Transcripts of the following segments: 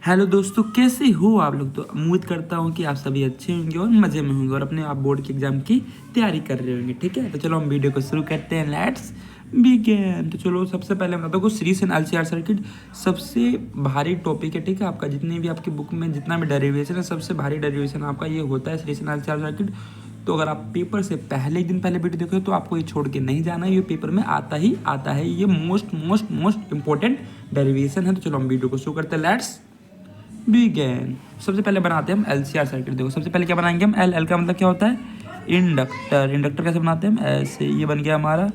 Hello दोस्तों, कैसे हो आप लोग। तो उम्मीद करता हूँ कि आप सभी अच्छे होंगे और मज़े में होंगे और अपने आप बोर्ड के एग्ज़ाम की तैयारी कर रहे होंगे। ठीक है, तो चलो हम वीडियो को शुरू करते हैं। Let's begin. तो चलो सबसे पहले मैं बताता हूँ सीरीज एंड एलसीआर सर्किट सबसे भारी टॉपिक है। ठीक है, आपका जितने भी आपकी बुक में जितना भी डेरिवेशन है, सबसे भारी डेरिवेशन आपका ये होता है सीरीज एंड एलसीआर सर्किट। तो अगर आप पेपर से पहले ही दिन पहले वीडियो देखो तो आपको ये छोड़ के नहीं जाना है, ये पेपर में आता ही आता है। ये most most most important derivation है। तो चलो हम वीडियो को शुरू करते हैं। Let's begin. सबसे पहले बनाते हैं हम एलसीआर सर्किट। देखो सबसे पहले क्या बनाएंगे हम, एल का मतलब क्या होता है, इंडक्टर। इंडक्टर कैसे बनाते हैं हम, ऐसे। ये बन गया हमारा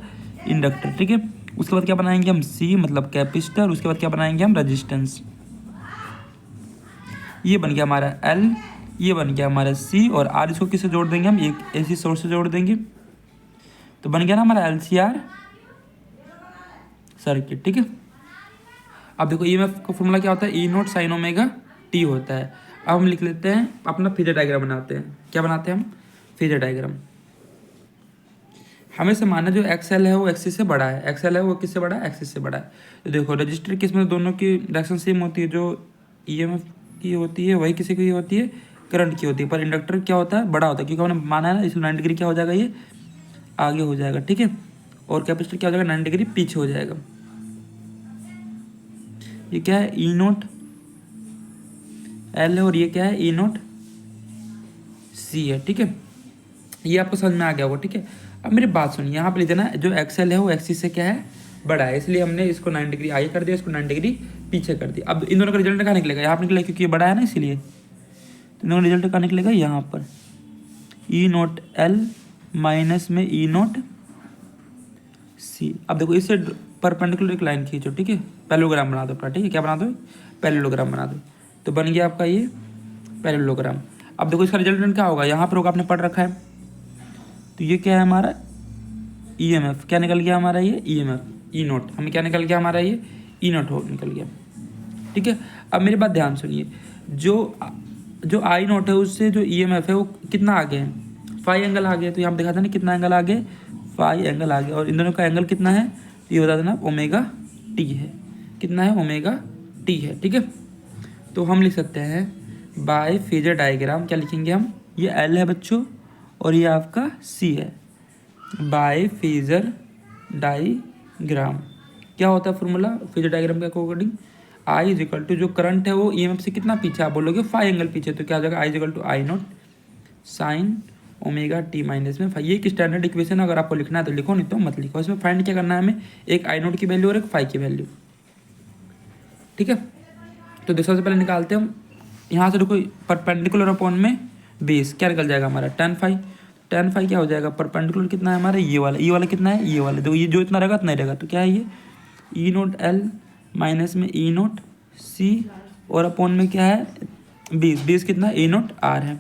इंडक्टर। ठीक है, उसके बाद क्या बनाएंगे हम, सी मतलब कैपेसिटर। उसके बाद क्या बनाएंगे हम, रजिस्टेंस। ये बन गया हमारा एल, ये बन गया हमारा सी, और आर इसको किससे जोड़ देंगे हम, एक एसी सोर्स से जोड़ देंगे। तो बन गया ना हमारा एलसीआर सर्किट। ठीक है, अब देखो ईएमएफ का फॉर्मूला क्या होता है, E note sign omega T होता है। अब हम लिख लेते हैं अपना फेजर डायग्राम बनाते हैं। क्या बनाते हैं हम, फेजर डायग्राम। हमें से माना जो एक्सएल है वो एक्सिस से बड़ा है, एक्सएल है वो किससे बड़ा है, एक्सिस से बड़ा है। तो देखो रजिस्टर किस में दोनों की डायरेक्शन सेम होती है, जो ईएमएफ की होती है वही किसी की होती है, करंट की होती है। पर इंडक्टर क्या होता है, बड़ा होता है, क्योंकि हमने माना है ना, इसलिए 90 डिग्री क्या हो जाएगा, ये आगे हो जाएगा। ठीक है, और कैपेसिटर क्या हो जाएगा, 90 डिग्री पीछे हो जाएगा। ये क्या है, ई नोट एल है, और ये क्या है, ई नोट सी है। ठीक है, ये आपको समझ में आ गया होगा। ठीक है, अब मेरी बात सुनिए, यहाँ पर लिख देना जो एक्सएल है वो एक्सिस से क्या है, बड़ा है, इसलिए हमने इसको 90 डिग्री आगे कर दिया, इसको 90 डिग्री पीछे कर दिया। अब इन दोनों का रिजल्ट कहाँ निकलेगा, यहाँ पर निकलेगा, क्योंकि ये बड़ा है ना, इसीलिए। तो इन दोनों रिजल्ट कहाँ निकलेगा, यहाँ पर ई नोट एल माइनस में ई नोट सी। अब देखो इससे परपेंडिकुलर एक लाइन खींचो। ठीक है, पैरेललोग्राम बना दो अपना। ठीक है, क्या बना दो, पैरेललोग्राम बना दो। तो बन गया आपका ये पैरेललोग्राम। अब देखो इसका रिजल्टेंट क्या होगा, यहाँ पर होगा, आपने पढ़ रखा है। तो ये क्या है हमारा ईएमएफ, क्या निकल गया हमारा, ये ईएमएफ ई नोट। हमें क्या निकल गया हमारा, ये ई नोट हो निकल गया। ठीक है, अब मेरी बात ध्यान सुनिए, जो जो आई नोट है उससे जो ईएमएफ है वो कितना आगे है, 5 एंगल आगे है। तो यहाँ पर दिखा था ना कितना एंगल आगे, 5 एंगल आगे। और इन दोनों का एंगल कितना है, तो ये बता देना ओमेगा टी है। कितना है, ओमेगा टी है। ठीक है, तो हम लिख सकते हैं बाय फेजर डायग्राम, क्या लिखेंगे हम, ये एल है बच्चों और ये आपका सी है। बाय फेजर डायग्राम क्या होता है फॉर्मूला फेजर डायग्राम के according, I is equal to जो करंट है वो ईएमएफ से कितना पीछे, आप बोलोगे 5 एंगल पीछे, तो क्या हो जाएगा, I is equal to I naught sine omega t minus में 5। ये एक स्टैंडर्ड इक्वेशन, अगर आपको लिखना है तो लिखो, नहीं तो मत लिखो। इसमें फाइंड क्या करना है हमें, एक आई नोट की वैल्यू और एक 5 की वैल्यू। ठीक है, तो देखो सबसे पहले निकालते हैं हम यहाँ से। देखो परपेंडिकुलर अपॉन में बेस क्या निकल जाएगा हमारा, tan फाइव क्या हो जाएगा, परपेंडिकुलर कितना है हमारा, ये वाला कितना है, ये वाला। देखो ये जो इतना रहेगा इतना ही रहेगा, तो क्या है ये ई नोट एल माइनस में ई नोट सी, और अपॉन में क्या है बेस कितना है, ई नोट आर है।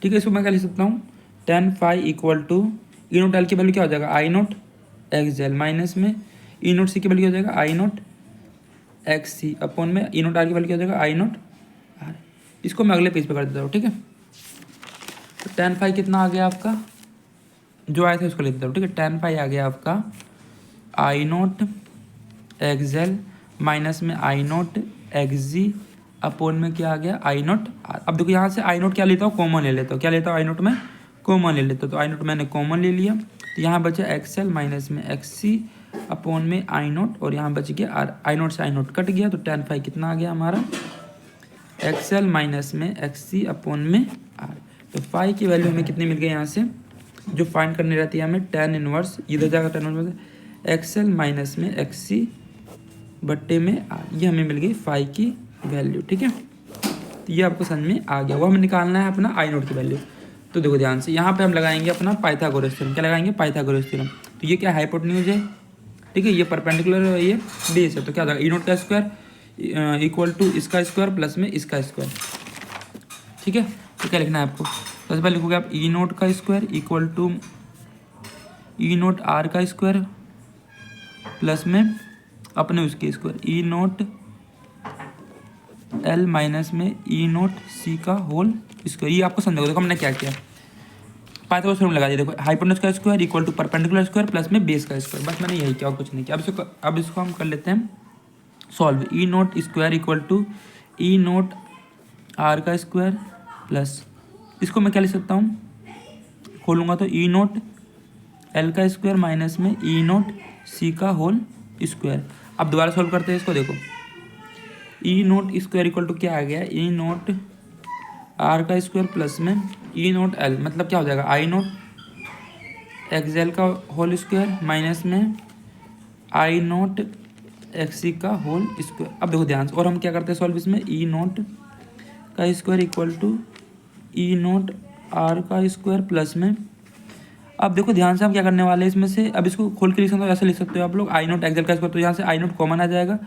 ठीक है, इसको मैं क्या लिख सकता हूँ, tan five equal to E naught L की वैल्यू क्या हो जाएगा, I naught X L minus में ई नोट सी की वैल्यू क्या हो जाएगा, I naught X C, upon में ई नोट आर की वैल्यू क्या हो जाएगा, आई नोट आर। इसको मैं अगले पेज पे कर देता हूँ। ठीक है, तो tan फाइव कितना आ गया आपका, जो आया था उसको लिख देता हूँ। ठीक है, tan फाइव आ गया आपका आई नोट एक्स एल माइनस में आई नोट एक्स जी, अपॉन में क्या आ गया, आई नोट आर। अब देखो यहाँ से आई नोट क्या लेता हूँ, कॉमन ले लेता हूँ। क्या लेता हूँ, आई नोट में कॉमन ले लेता हूँ। तो आई नोट मैंने कॉमन ले लिया, तो यहाँ बचा एक्स एल माइनस में एक्स सी, अपॉन में आई नोट, और यहाँ बच गया आर। आई नोट से आई नोट कट गया, तो tan फाइव कितना आ गया हमारा, एक्स एल माइनस में एक्स सी, अपॉन में आर। तो फाइव की वैल्यू हमें कितनी मिल गई, यहाँ से जो फाइंड करनी रहती है हमें, tan इनवर्स, इधर जाकर tan inverse x L minus में एक्स सी बट्टे में आर, ये हमें मिल गई फाइव की वैल्यू। ठीक है, तो ये आपको समझ में आ गया। वो हमें निकालना है अपना आई नोट की वैल्यू। तो देखो ध्यान से, यहाँ पे हम लगाएंगे अपना पाइथागोरस थ्योरम। क्या लगाएंगे, पाइथागोरस थ्योरम। तो ये क्या हाइपोटेन्यूज है, ठीक है, ये परपेंडिकुलर है, ये बेस है। तो क्या हो जाएगा, ई नोट का स्क्वायर इक्वल टू इसका स्क्वायर प्लस में इसका स्क्वायर। ठीक है, तो क्या लिखना है आपको, सबसे पहले लिखोगे आप ई नोट का square equal to E naught R का स्क्वायर प्लस में अपने उसके square, E naught L minus में ई नोट सी का होल स्क्वायर। ये आपको समझोगे। देखो हमने क्या किया, पाइथागोरस थ्योरम लगा दिया। देखो हाइपोटेन्यूज का square equal to perpendicular square plus में बेस का स्क्वायर, बस मैंने यही किया और कुछ नहीं किया। अब इसको हम कर लेते हैं solve E naught square equal to E naught R का स्क्वायर प्लस, इसको मैं क्या लिख सकता हूँ, खोलूँगा तो ई नोट एल का स्क्वायर माइनस में ई नोट सी का होल स्क्वायर। अब दोबारा सॉल्व करते हैं इसको, देखो ई नोट स्क्वायर इक्वल टू क्या आ गया, ई नोट आर का स्क्वायर प्लस में ई नोट एल, मतलब क्या हो जाएगा, आई नोट एक्स एल का होल स्क्वायर माइनस में आई नोट एक्स सी का होल स्क्वायर। अब देखो ध्यान से, और हम क्या करते हैं सॉल्व इसमें, ई नोट का square equal to E naught R का स्क्वायर प्लस में, अब देखो ध्यान से हम क्या करने वाले हैं इसमें से, अब इसको खोल के लिख सकते हो, ऐसे लिख सकते हो आप लोग, आई नोट एक्स एल का स्क्वायर, तो यहाँ से आई नोट कॉमन आ जाएगा,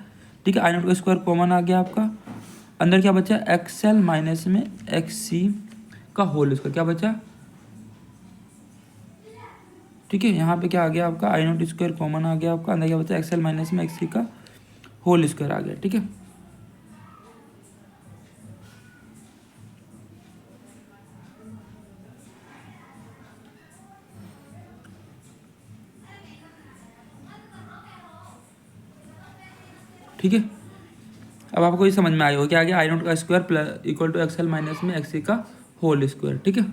ठीक है, आई नोट का स्क्वायर कॉमन आ गया आपका, अंदर क्या बचा, एक्स एल माइनस में एक्स सी का होल स्क्वायर, क्या बचा, ठीक है, यहाँ पे क्या आ गया आपका, आई नोट स्क्वायर कॉमन आ गया आपका, अंदर क्या बचा, एक्स एल माइनस में एक्स सी का होल स्क्वायर आ गया, ठीक है। ठीक है, अब आपको ये समझ में आया होगा क्या आ गया, आई नोट का square plus equal to X L minus में एक्स सी का होल स्क्वायर, ठीक है।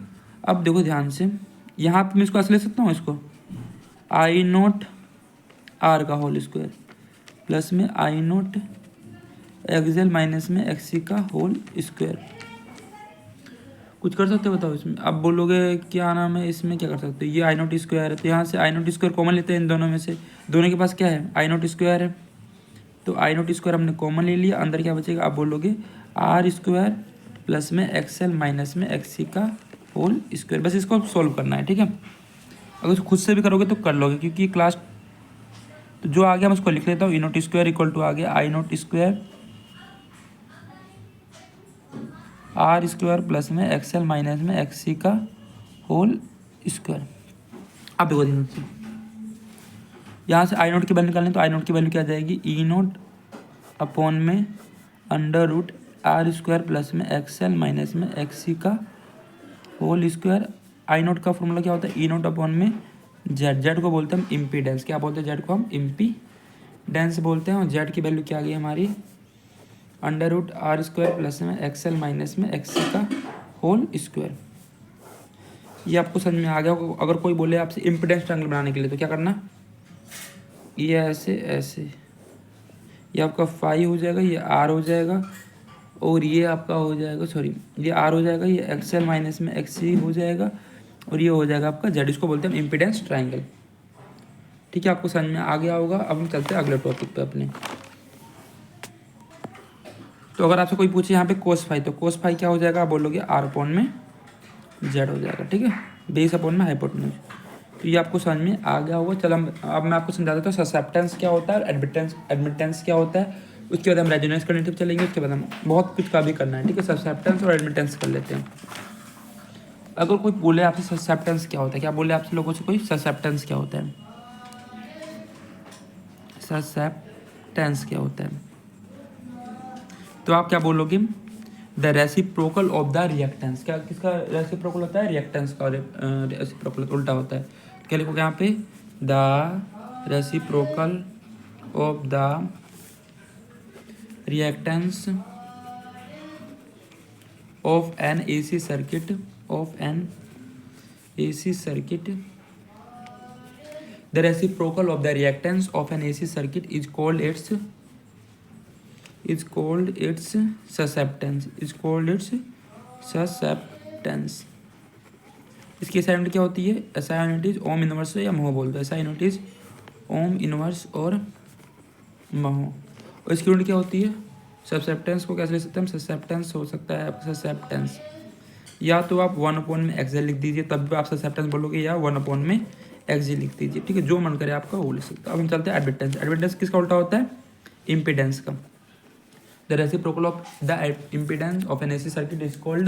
अब देखो ध्यान से, यहाँ पे मैं इसको ऐसे ले सकता हूँ, इसको आई नोट आर का होल स्क्वायर प्लस में आई नोट एक्स एल माइनस में एक्स सी का होल स्क्वायर, कुछ कर सकते हो बताओ इसमें, अब बोलोगे क्या नाम है, इसमें क्या कर सकते हो, ये आई नोट स्क्वायर है, तो यहाँ से आई नोट स्क्वायर कॉमन लेते हैं इन दोनों में से, दोनों के पास क्या है, आई नोट स्क्वायर है, तो आई नोट स्क्वायर हमने कॉमन ले लिया, अंदर क्या बचेगा, आप बोलोगे आर स्क्वायर प्लस में एक्स एल माइनस में एक्स सी का होल स्क्वायर, बस इसको सॉल्व करना है, ठीक है। अगर इसको खुद से भी करोगे तो कर लोगे, क्योंकि क्लास तो जो आ गया मैं उसको लिख लेता हूँ, E naught square equal to आ गया I naught square R square plus में एक्स एल माइनस में एक्स सी का होल स्क्वायर। अब देखो ध्यान से, यहाँ से आई नोट की वैल्यू निकालें तो आई नोट की वैल्यू क्या आ जाएगी, ई नोट अपॉन में under root R square plus में एक्स एल माइनस में एक्स सी का होल स्क्वायर। आई नोट का फॉर्मूला क्या होता है, ई नोट अपॉन में जेड, जेड को बोलते हैं हम इम्पीडेंस, क्या बोलते हैं जेड को हम इम्पीडेंस बोलते हैं, और जेड की वैल्यू क्या आ गई हमारी, under root R square plus में एक्स एल माइनस में एक्स सी का होल स्क्वायर। ये आपको समझ में आ गया होगा। अगर कोई बोले आपसे इम्पीडेंस ट्रायंगल बनाने के लिए तो क्या करना, ये ऐसे ऐसे, ये आपका फाई हो जाएगा, ये आर हो जाएगा, और ये आपका हो जाएगा, सॉरी ये आर हो जाएगा, ये एक्स एल माइनस में एक्स सी हो जाएगा, और ये हो जाएगा आपका जेड, इसको बोलते हैं इम्पीडेंस ट्रायंगल, ठीक है, आपको समझ में आ गया होगा। अब हम चलते हैं अगले टॉपिक पे अपने। तो अगर आपसे कोई पूछे यहाँ पे कोस फाई, तो कोस फाई क्या हो जाएगा, आप बोलोगे आर अपॉन में जेड हो जाएगा, ठीक है, बेस अपॉन में हाइपोटेन्यूज। तो ये आपको समझ में आ गया होगा। चलो अब मैं आपको समझा देता हूँ ससेप्टेंस क्या होता है, एडमिटेंस क्या होता है, उसके बाद हम रेजोनेंस कॉग्निटिव चलेंगे, उसके बाद हम बहुत कुछ का भी करना है, ठीक है। ससेप्टेंस और एडमिटेंस कर लेते हैं। अगर कोई बोले आपसे ससेप्टेंस क्या होता है, क्या बोले आपसे लोगों से कोई, ससेप्टेंस क्या होता है, ससेप्टेंस क्या होता है, तो आप क्या बोलोगे, the reciprocal of the reactance, क्या किसका रेसिप्रोकल होता है, रिएक्टेंस का रेसिप्रोकल उल्टा होता है, क्या लिखोगे यहाँ पे, the reciprocal of the reactance of N AC circuit, of N AC circuit, the reciprocal of the reactance of N AC circuit is called its susceptance, is called its susceptance। इसकी SI unit क्या होती है, SI unit is ohm inverse या महो बोल दो, SI unit is ohm inverse और महो। और इसकी यूनिट क्या होती है, ससेप्टेंस को कैसे ले सकते हैं हम, ससेप्टेंस हो सकता है आपका ससेप्टेंस, या तो आप 1/में एक्सएल लिख दीजिए तब भी आप ससेप्टेंस बोलोगे, या 1/में एक्सजी लिख दीजिए, ठीक है, जो मन करे आपका वो ले सकते हैं। अब हम चलते हैं एडमिटेंस। एडमिटेंस किसका उल्टा होता है, इम्पीडेंस का। The reciprocal of the impedance of an AC circuit is called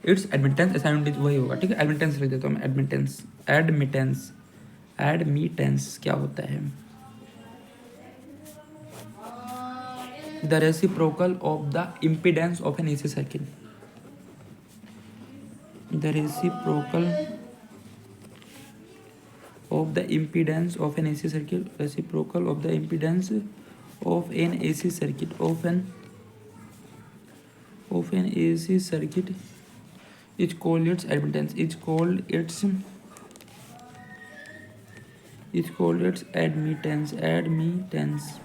its admittance, assignment वही होगा, ठीक है। एडमिटेंस लिख देता हूँ मैं, एडमिटेंस क्या होता है, the reciprocal of the impedance of an AC circuit, the reciprocal of the impedance of an AC circuit, reciprocal of the impedance of an AC circuit of an AC circuit is called its admittance admittance।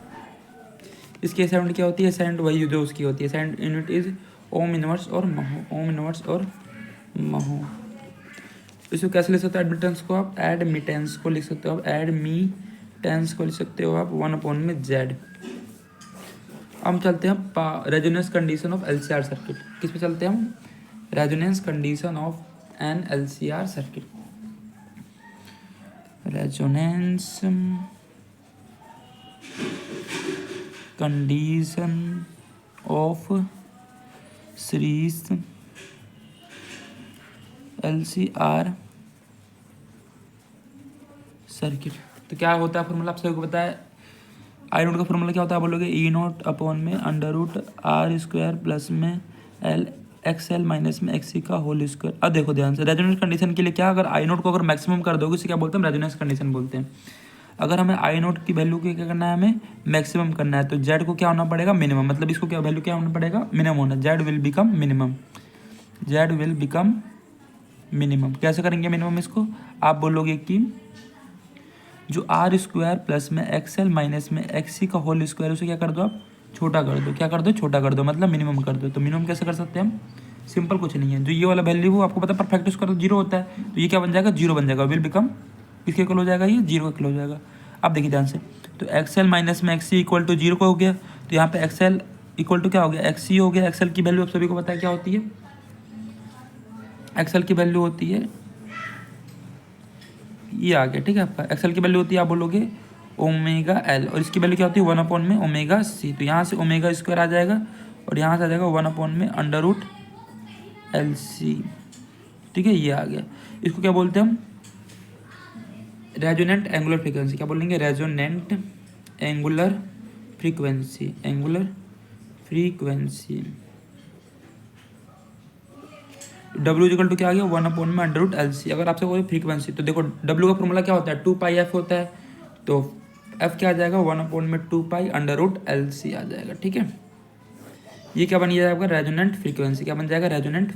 इसकी sound क्या होती है? Sound वही जो उसकी होती है, sound unit is ohm inverse और महो। इसको कैसे लिख सकते हो? एडमिटेंस को आप एडमिटेंस को लिख सकते हो, आप एडमिटेंस को लिख सकते हो आप 1/Z। हम चलते हैं resonance condition of LCR circuit. किस पे चलते हैं हम? Resonance condition of an LCR circuit. Resonance condition of series LCR circuit. तो क्या होता है फॉर्मूला? आप सभी को पता है। आई नोट का फॉर्मूला क्या होता है? बोलोगे E0/√R² प्लस में XL माइनस में XC का होल स्क्वायर। अब देखो ध्यान से, रेजोनेंस कंडीशन के लिए क्या, अगर आई नोट को अगर मैक्सिमम कर दोगे इसे क्या बोलते हैं? रेजोनेंस कंडीशन बोलते हैं। अगर हमें आई नोट की वैल्यू को क्या करना है? हमें मैक्सिमम करना है, तो जेड को क्या होना पड़ेगा? मिनिमम। मतलब इसको क्या वैल्यू क्या होना पड़ेगा? मिनिमम होना। Z will become minimum. कैसे करेंगे मिनिमम इसको? आप बोलोगे कि जो R² प्लस में XL माइनस में XC का होल स्क्वायर, उसे क्या कर दो आप? छोटा कर दो। क्या कर दो? छोटा कर दो, मतलब मिनिमम कर दो। तो मिनिमम कैसे कर सकते हैं हम? सिंपल, कुछ नहीं है। जो ये वाला वैल्यू वो आपको पता है परफेक्ट स्क्वायर तो 0 होता है, तो ये क्या बन जाएगा? 0 बन जाएगा। विल बिकम किसके इक्वल हो जाएगा? ये 0 के इक्वल हो जाएगा। अब देखिए ध्यान से, तो XL माइनस में XC इक्वल टू 0 का हो गया, तो यहाँ पे XL इक्वल टू क्या हो गया? XC हो गया। XL की वैल्यू आप सभी को पता है क्या होती है? XL की वैल्यू होती है, ये आ गया, ठीक है। आपका XL की वैल्यू होती है, आप बोलोगे ω/L, और इसकी वैल्यू क्या होती है? 1/ω/C। तो यहाँ से ω² आ जाएगा और यहाँ से आ जाएगा 1/√LC, ठीक है। ये आ गया। इसको क्या बोलते हैं हम? Resonant angular frequency. क्या बोलेंगे? Resonant angular frequency. W equal to क्या आ गया? 1/√LC। अगर आपसे कोई फ्रीक्वेंसी, तो देखो W का फॉर्मूला क्या होता है? 2πf होता है, तो F क्या आ जाएगा? 1/2π√LC आ जाएगा, ठीक है। ये क्या बन जाएगा आपका? Resonant frequency. क्या बन जाएगा? Resonant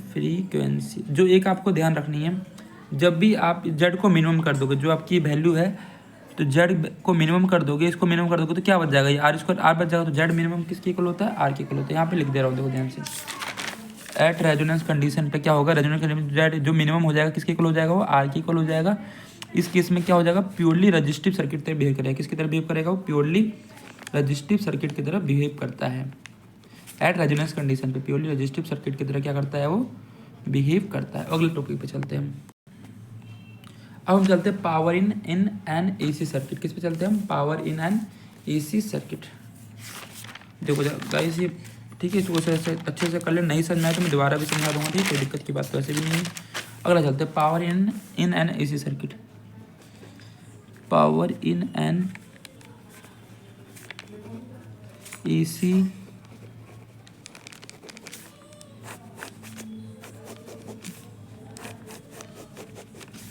frequency. जो एक आपको ध्यान रखनी है, जब भी आप Z को मिनिमम कर दोगे, जो आपकी वैल्यू है, तो Z को मिनिमम कर दोगे, इसको मिनिमम कर दोगे, तो क्या बच जाएगा? ये R² R बच जाएगा। तो Z मिनिमम किसके इक्वल होता है? R के इक्वल होता है। यहाँ पे लिख दे रहा हूँ, देखो ध्यान से। एट रेजोनेंस कंडीशन पे क्या होगा? रेजोनेंस कंडीशन Z जो मिनिमम हो जाएगा किसके इक्वल हो जाएगा? वो R के इक्वल हो जाएगा। इस केस में क्या हो जाएगा? प्योरली रजिस्टिव सर्किट तरह बिहेव करेगा। किसकी तरह बिहेव करेगा? वो प्योरली रजिस्टिव सर्किट की तरह बिहेव करता है। एट रेजोनेंस कंडीशन पे प्योरली रजिस्टिव सर्किट की तरह क्या करता है? वो बिहेव करता है। अगले टॉपिक पे चलते हैं हम। अब हम चलते हैं power in an AC circuit. किस पे चलते हैं हम? Power in an AC circuit. देखो गाइस, ये ठीक है, इसको अच्छे से कर ले। नहीं समझ में आए तो मैं दोबारा भी समझा दूंगा, ठीक है, कोई दिक्कत की बात तो ऐसे भी नहीं है। अगला चलते हैं power in an AC circuit. Power in an AC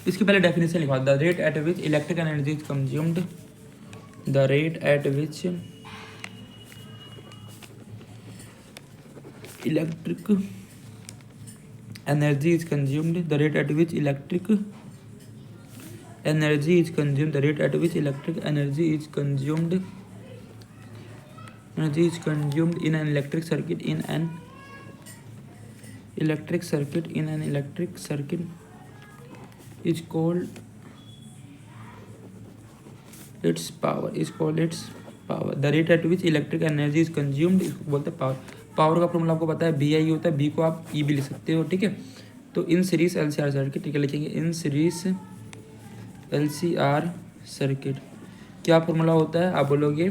इसके पहले डेफिनेशन लिखा, the rate at which electric energy is consumed, the rate at which electric energy is consumed, the rate at which electric energy is consumed, the rate at which electric energy is consumed in an electric circuit is called its power. The rate at which electric energy is consumed इसको बोलते हैं power. Power का formula आपको पता है, BI होता है। B को आप E भी लिख सकते हो, ठीक है। तो इन सीरीज LCR सर्किट, ठीक है, लिखेंगे इन सीरीज LCR सर्किट। क्या फॉर्मूला होता है? आप बोलोगे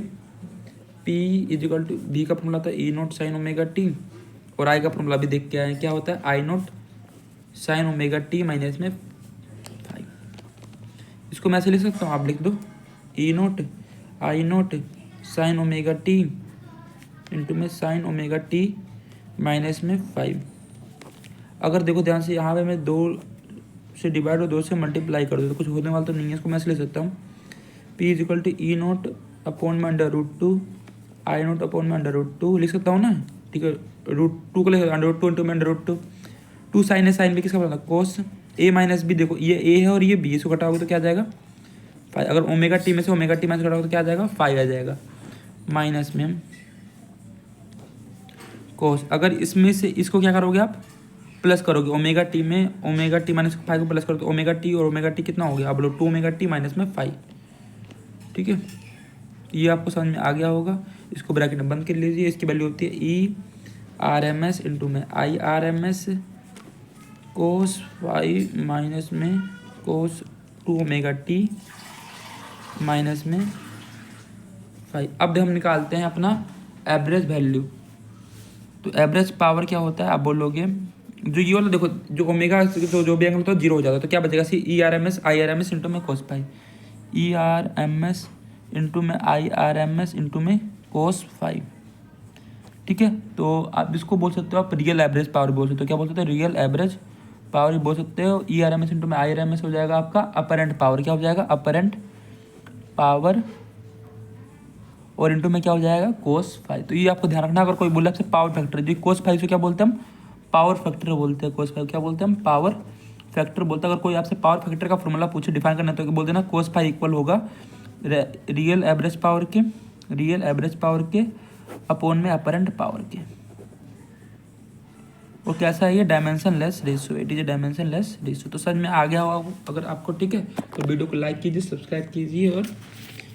P इजिकल टू B का फॉर्मूला था E0 sin ω/t, और I का फॉर्मूला भी देख के आए, क्या होता है? I0 sin ω/t माइनस में 5। इसको मैं ऐसे लिख सकता हूँ, आप लिख दो I0 sin ω/t इंटू में sin ω/t माइनस में 5। अगर देखो ध्यान से, यहाँ पे मैं 2 से डिवाइड और 2 से मल्टीप्लाई कर दूँ तो कुछ होने वाला तो नहीं है। इसको मैं ऐसे ले सकता हूँ P is equal to E naught upon में √2 आई नोट अपॉन में √2 लिख सकता हूँ ना, ठीक है। √2 को लिख √2 इंटू में √2, 2 साइन है, साइन भी किसका पता कोस ए माइनस बी। देखो ये ए है और ये बी, इसको घटाओगे तो क्या आ जाएगा 5। अगर ओमेगा टी में से ओमेगा टी माइनस घटाओगे तो क्या आ जाएगा 5 आ जाएगा। माइनस में हम कोस, अगर इसमें से इसको क्या करोगे आप प्लस करोगे, ओमेगा टी में ओमेगा टी माइनस 5 को प्लस करोगे तो ओमेगा टी और ओमेगा टी कितना हो गया, आप बोलो 2 ओमेगा टी माइनस में 5, ठीक है। ये आपको समझ में आ गया होगा। इसको ब्रैकेट में बंद कर लीजिए। इसकी वैल्यू होती है E R M S into में I R M S cos 5 minus में कोस 2 ओमेगा टी माइनस में 5। अब हम निकालते हैं अपना एवरेज वैल्यू। तो एवरेज पावर क्या होता है, आप बोलोगे जो ये वाला देखो, जो ओमेगा तो जो भी एंगल होता है 0 हो जाता है, तो क्या बचेगा see E R M S I R M S into में cos 5, E R M S into में I R M S into में कोस 5, ठीक है। तो आप इसको बोल सकते हो आप रियल एवरेज पावर बोल सकते हो। क्या बोल सकते हो, रियल एवरेज पावर बोल सकते हो। E R M S into में आई आर एम एस हो जाएगा आपका अपरेंट पावर, क्या हो जाएगा अपरेंट पावर, और इंटू में क्या हो जाएगा कोस 5। तो ये आपको ध्यान रखना, अगर कोई बोले आपसे पावर फैक्टर, जो कोस 5 से क्या बोलते हैं हम पावर फैक्टर बोलते हैं, कोस 5 क्या बोलते हैं हम पावर फैक्टर बोलते हैं। अगर कोई आपसे पावर फैक्टर का फॉर्मूला पूछे डिफाइन करना तो बोल देना कोस 5 इक्वल होगा रियल एवरेज पावर के अपॉन में अपरेंट पावर के। वो कैसा है, ये dimension less ratio, it is a dimension less ratio. तो समझ में आ गया होगा अगर आपको, ठीक है। तो वीडियो को लाइक कीजिए, सब्सक्राइब कीजिए और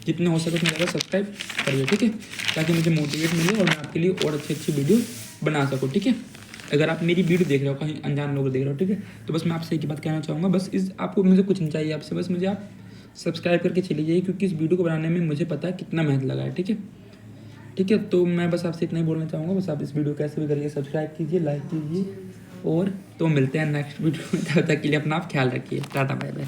जितने हो सके उतने ज़्यादा सब्सक्राइब करिए, ठीक है, ताकि मुझे मोटिवेट मिले और मैं आपके लिए और अच्छी वीडियो बना सकूँ, ठीक है। अगर आप मेरी वीडियो देख रहे हो, कहीं अनजान लोग देख रहे हो, ठीक है, तो बस मैं आपसे एक ही बात कहना चाहूँगा, बस आपको मुझे कुछ नहीं चाहिए आपसे, बस मुझे आप सब्सक्राइब करके चली जाइए, क्योंकि इस वीडियो को बनाने में मुझे पता है कितना मेहनत लगा है, ठीक है। ठीक है, तो मैं बस आपसे इतना ही बोलना चाहूँगा, बस आप इस वीडियो को कैसे भी करिए, सब्सक्राइब कीजिए, लाइक कीजिए, और तो मिलते हैं नेक्स्ट वीडियो में। तब तक के लिए अपना आप ख्याल रखिए, टाटा बाय बाय।